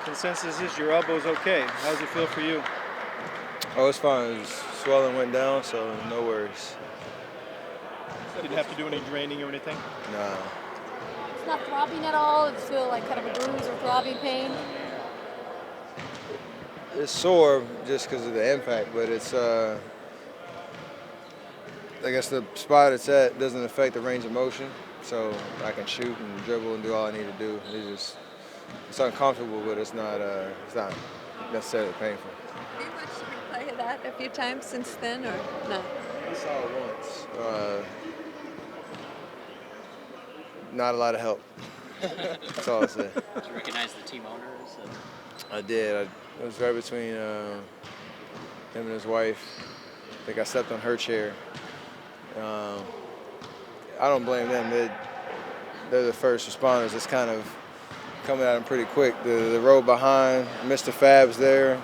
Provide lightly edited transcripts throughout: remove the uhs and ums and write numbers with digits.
Consensus is your elbow's okay. How does it feel for you? Oh, it's fine. Swelling went down, so no worries. Didn't have to do any draining or anything? Nah. It's not throbbing at all. It's still like kind of a bruise or throbbing pain. It's sore just because of the impact, but it's, I guess the spot it's at doesn't affect the range of motion, so I can shoot and dribble and do all I need to do. It's uncomfortable, but it's not necessarily painful. Have you watched the replay of that a few times since then, or not? I saw it once. Not a lot of help. That's all I say. Did you recognize the team owners? I did. It was right between him and his wife. I think I stepped on her chair. I don't blame them. They're the first responders. It's kind of coming at them pretty quick. The row behind, Mr. Fab's there,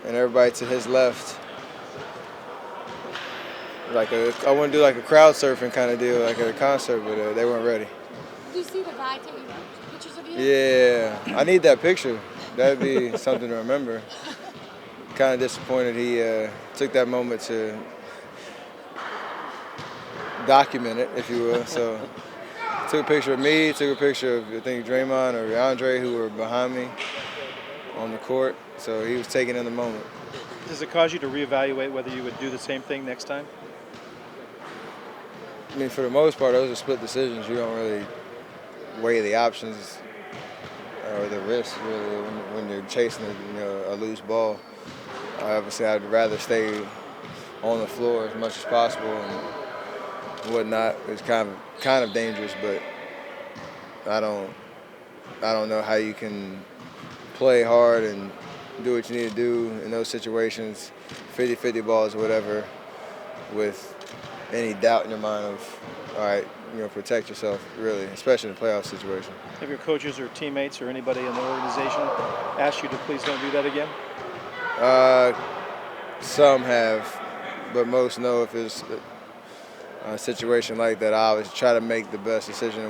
and everybody to his left. I want to do like a crowd surfing kind of deal, like at a concert, but they weren't ready. Did you see the guy taking pictures of you? Yeah, I need that picture. That'd be something to remember. Kind of disappointed he took that moment to document it, if you will. So took a picture of me, took a picture of I think Draymond or Andre, who were behind me on the court. So he was taking in the moment. Does it cause you to reevaluate whether you would do the same thing next time? I mean, for the most part, those are split decisions. You don't really weigh the options or the risks really when you're chasing a loose ball. Obviously, I'd rather stay on the floor as much as possible and whatnot. It's kind of dangerous, but I don't know how you can play hard and do what you need to do in those situations, 50-50 balls or whatever, with any doubt in your mind of, all right, protect yourself, really, especially in a playoff situation. Have your coaches or teammates or anybody in the organization asked you to please don't do that again? Some have, but most know if it's a situation like that, I always try to make the best decision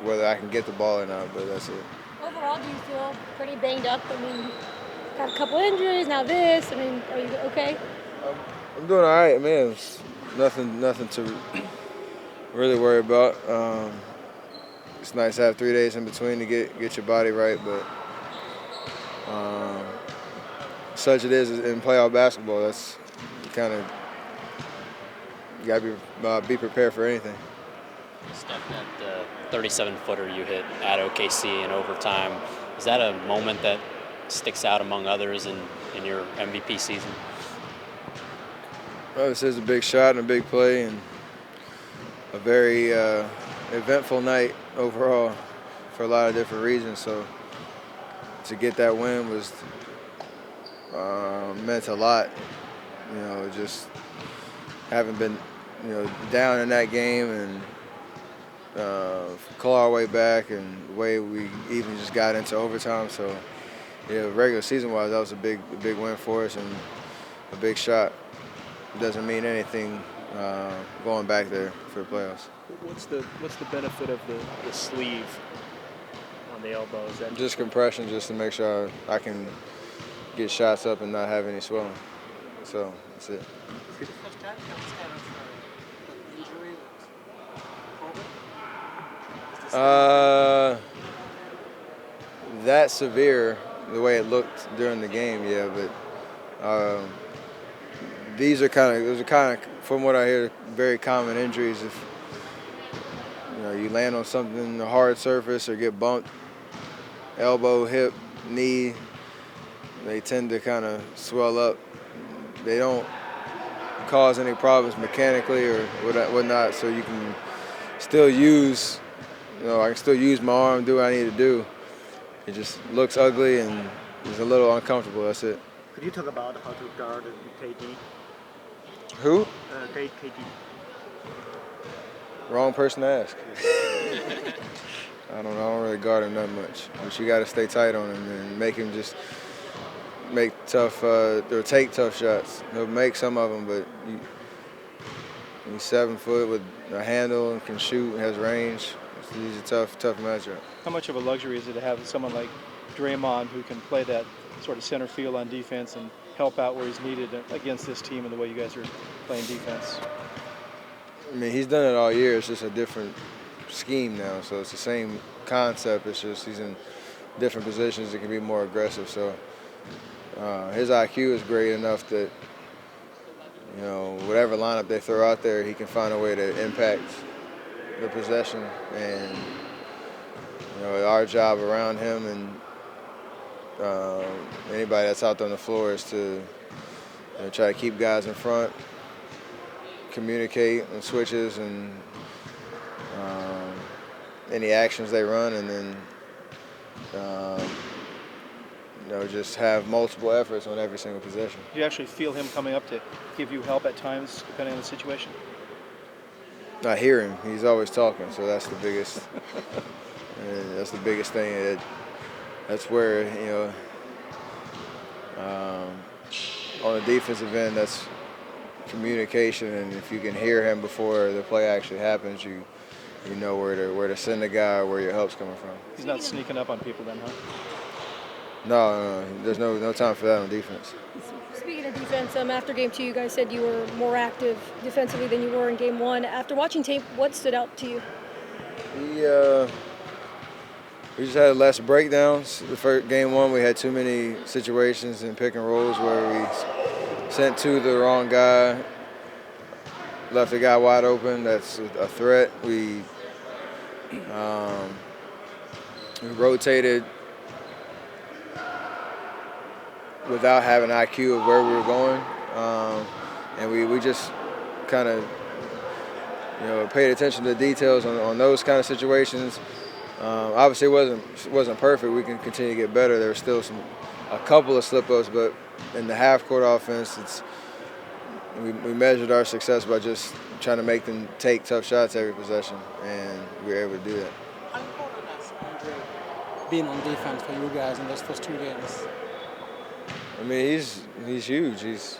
whether I can get the ball or not, but that's it. Overall, do you feel pretty banged up? I mean, got a couple injuries, now this. I mean, are you okay? I'm doing all right, man. It's nothing to really worry about. It's nice to have 3 days in between to get your body right, but such it is in playoff basketball. That's kind of you gotta be prepared for anything. Steph, that 37-footer you hit at OKC in overtime, is that a moment that sticks out among others in your MVP season? Well, this is a big shot and a big play and a very eventful night overall for a lot of different reasons. So to get that win was meant a lot. Just having been down in that game and claw our way back and the way we even just got into overtime. So yeah, regular season-wise, that was a big win for us and a big shot. It doesn't mean anything going back there for the playoffs. What's the benefit of the sleeve on the elbow? Is that just compression, just to make sure I can get shots up and not have any swelling. So that's it. That severe, the way it looked during the game, yeah, but those are kind of, from what I hear, very common injuries. If you land on something, a hard surface, or get bumped, elbow, hip, knee, they tend to kind of swell up. They don't cause any problems mechanically or whatnot, so you can still use, I can still use my arm, do what I need to do. It just looks ugly and it's a little uncomfortable, that's it. Could you talk about how to guard KD? Who? KD. Wrong person to ask. I don't really guard him that much. But you got to stay tight on him and make him just make tough, or take tough shots. He'll make some of them, but he's 7 foot with a handle and can shoot and has range. He's a tough matchup. How much of a luxury is it to have someone like Draymond, who can play that sort of center field on defense and help out where he's needed against this team and the way you guys are playing defense? I mean, he's done it all year. It's just a different scheme now. So it's the same concept. It's just he's in different positions. It can be more aggressive. So his IQ is great enough that, you know, whatever lineup they throw out there, he can find a way to impact the possession. And, you know, our job around him and anybody that's out there on the floor is to, you know, try to keep guys in front, communicate and switches and any actions they run, and then you know, just have multiple efforts on every single possession. Do you actually feel him coming up to give you help at times, depending on the situation? I hear him. He's always talking, so that's the biggest. That's the biggest thing. That's where, you know, on the defensive end, that's communication, and if you can hear him before the play actually happens, you know where to send the guy or where your help's coming from. He's not sneaking up on people then, huh? No, there's no time for that on defense. Speaking of defense, after game 2, you guys said you were more active defensively than you were in game 1. After watching tape, what stood out to you? We just had less breakdowns. The first game 1, we had too many situations in pick and rolls where we sent to the wrong guy, left the guy wide open. That's a threat. We rotated without having IQ of where we were going, and we just kind of, you know, paid attention to the details on those kind of situations. Obviously, it wasn't perfect. We can continue to get better. There were still a couple of slip-ups, but in the half-court offense, we measured our success by just trying to make them take tough shots every possession, and we were able to do that. How important has Andre been on defense for you guys in those first 2 games? I mean, he's huge. He's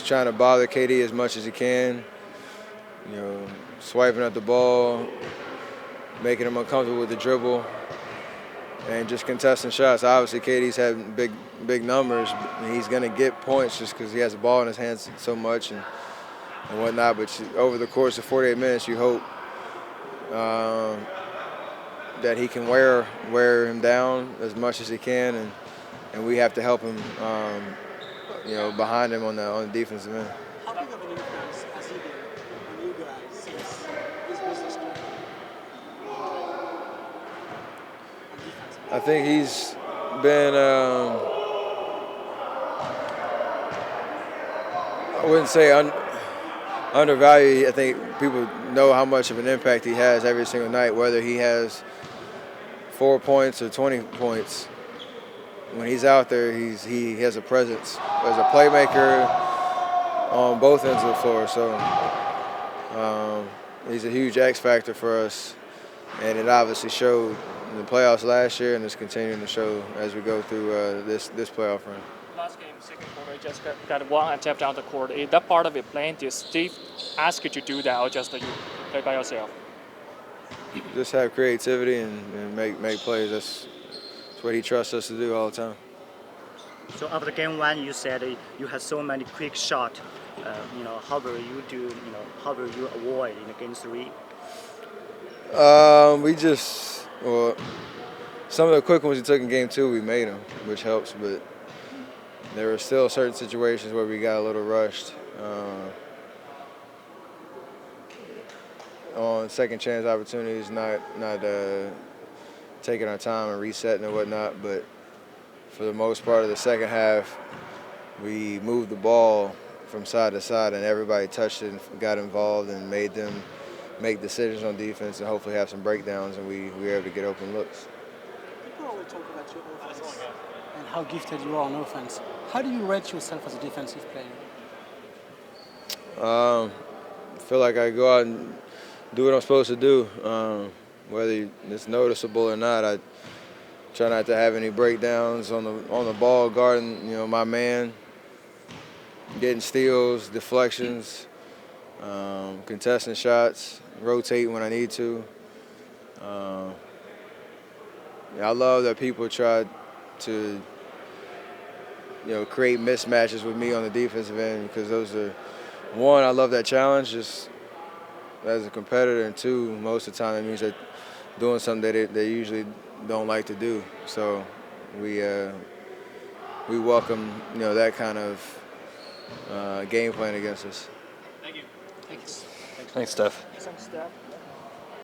trying to bother KD as much as he can. You know, swiping at the ball, making him uncomfortable with the dribble, and just contesting shots. Obviously, KD's had big numbers. And he's going to get points just because he has the ball in his hands so much and whatnot. But over the course of 48 minutes, you hope that he can wear him down as much as he can, and we have to help him, you know, behind him on the defensive end. How big of an influence has he been on you guys since his business started? I think he's been, I wouldn't say undervalued. I think people know how much of an impact he has every single night, whether he has 4 points or 20 points. When he's out there, he has a presence as a playmaker on both ends of the floor. So he's a huge X factor for us, and it obviously showed in the playoffs last year, and it's continuing to show as we go through this playoff run. Last game, second quarter, you just got one attempt down the court. Is that part of your plan? Did Steve ask you to do that, or just you play by yourself? Just have creativity and make plays. That's what he trusts us to do all the time. So after game 1, you said you had so many quick shots. You know, how will you do? You know, how will you avoid in game 3? Some of the quick ones we took in game 2, we made them, which helps. But there were still certain situations where we got a little rushed. On second chance opportunities, not taking our time and resetting and whatnot, but for the most part of the second half, we moved the ball from side to side, and everybody touched it and got involved and made them make decisions on defense and hopefully have some breakdowns, and we were able to get open looks. People always talk about your offense and how gifted you are on offense. How do you rate yourself as a defensive player? I feel like I go out and do what I'm supposed to do. Whether it's noticeable or not, I try not to have any breakdowns on the ball, guarding, you know, my man, getting steals, deflections, contesting shots, rotating when I need to. I love that people try to, create mismatches with me on the defensive end because those are, one, I love that challenge just as a competitor, and two, most of the time it means that doing something that they usually don't like to do. So we welcome that kind of game plan against us. Thank you. Thanks, Steph. Thanks, Steph.